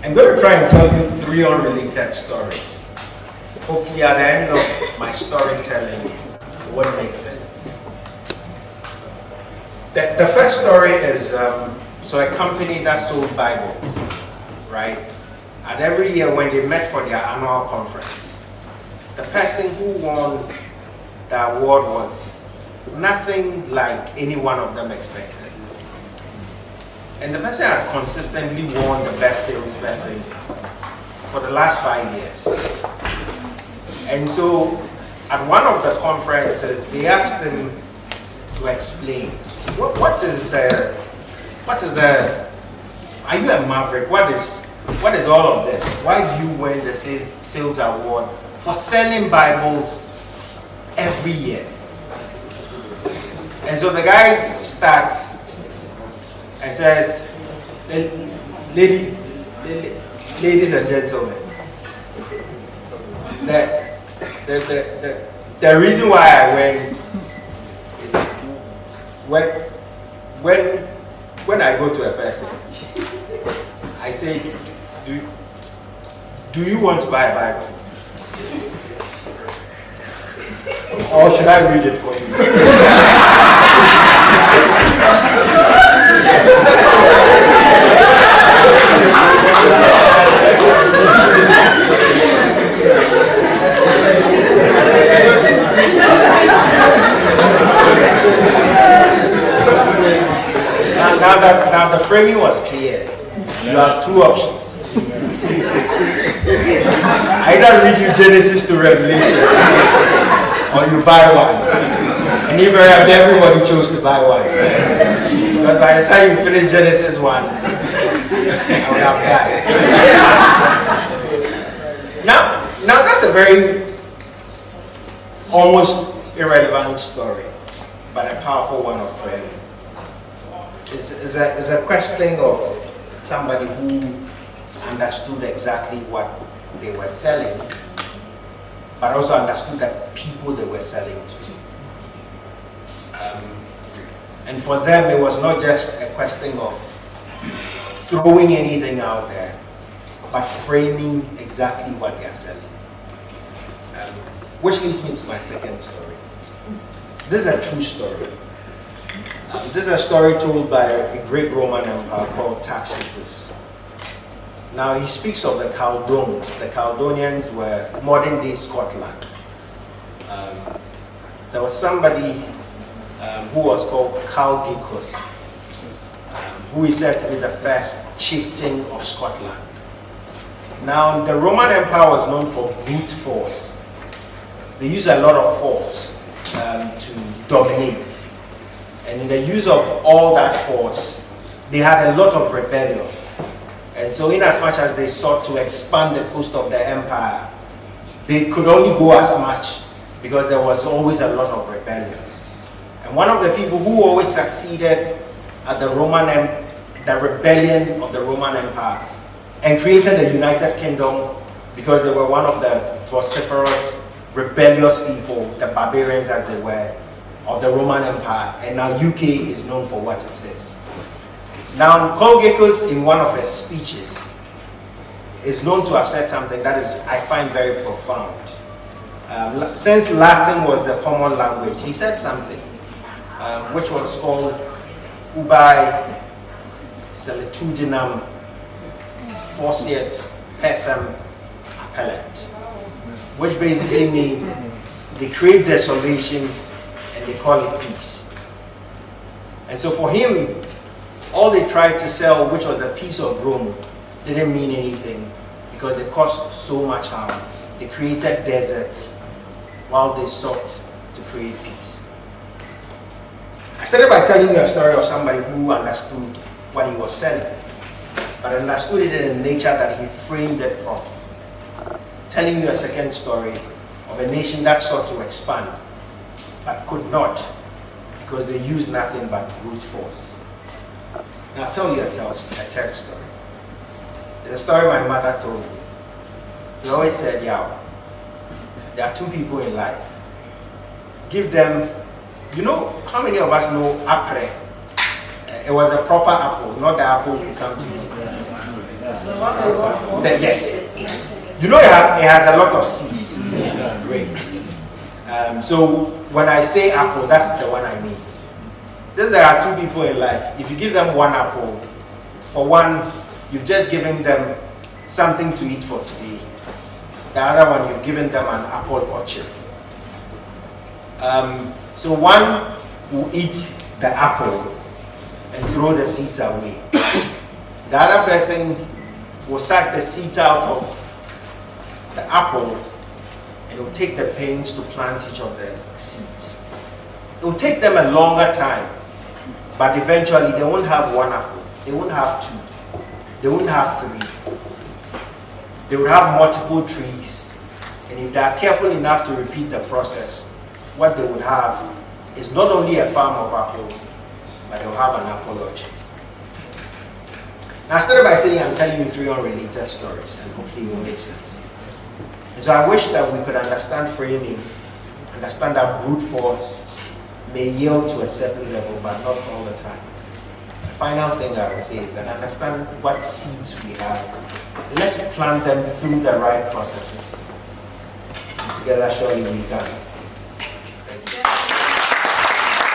I'm going to try and tell you 3 unrelated stories. Hopefully at the end of my storytelling, it would make sense. The first story is so a company that sold Bibles, right? And every year when they met for their annual conference, the person who won the award was nothing like any one of them expected. And the person had consistently won the best salesperson for the last 5 years. And so at one of the conferences, they asked him to explain, what is the, are you a maverick? What is all of this? Why do you win the sales award for selling Bibles every year? And so the guy starts and says, ladies and gentlemen, the reason why I win is when I go to a person, I say, do you want to buy a Bible? Or should I read it for you? Now the framing was clear. You have 2 options. Either read you Genesis to Revelation, or you buy one. And everybody chose to buy one. Because by the time you finish Genesis 1, I would have died. Now that's a very almost irrelevant story, but a powerful one of framing. It's a question of somebody who understood exactly what they were selling, but also understood the people they were selling to. And for them, it was not just a question of throwing anything out there, but framing exactly what they are selling. Which leads me to my second story. This is a true story. This is a story told by a great Roman emperor called Tacitus. Now he speaks of the Chaldeans. The Chaldeans were modern day Scotland. There was somebody who was called Chaldeus, who is said to be the first chieftain of Scotland. Now the Roman Empire was known for brute force. They used a lot of force to dominate. And in the use of all that force, they had a lot of rebellion. And so in as much as they sought to expand the coast of the empire, they could only go as much because there was always a lot of rebellion. And one of the people who always succeeded at the rebellion of the Roman Empire and created the United Kingdom because they were one of the vociferous, rebellious people, the barbarians as they were, of the Roman Empire, and now UK is known for what it is. Now, Chaldeus, in one of his speeches, is known to have said something that is, I find, very profound. Since Latin was the common language, he said something which was called ubi solitudinam fortiet pessam appellant, which basically means they create desolation and they call it peace. And so for him, all they tried to sell, which was the peace of Rome, didn't mean anything because it caused so much harm. They created deserts while they sought to create peace. I started by telling you a story of somebody who understood what he was selling, but understood it in a nature that he framed it properly. Telling you a second story of a nation that sought to expand, but could not because they used nothing but brute force. Now I'll tell you a third story. It's a story my mother told me. She always said, yeah, there are 2 people in life. Give them, you know, how many of us know apple? It was a proper apple, not the apple you come to. Yes. You know it has a lot of seeds. Great. So when I say apple, that's the one I mean. Just there are two people in life. If you give them one apple, for one, you've just given them something to eat for today. The other one, you've given them an apple orchard. So one will eat the apple and throw the seeds away. The other person will suck the seeds out of the apple and will take the pains to plant each of the seeds. It will take them a longer time, but eventually they won't have one apple, they won't have two, they won't have three. They will have multiple trees, and if they are careful enough to repeat the process, what they would have is not only a farm of apples, but they'll have an apple orchard. Now I started by saying I'm telling you three unrelated stories, and hopefully it will make sense. And so I wish that we could understand framing, understand that brute force may yield to a certain level, but not all the time. The final thing I would say is that understand what seeds we have. Let's plant them through the right processes. And together surely we can.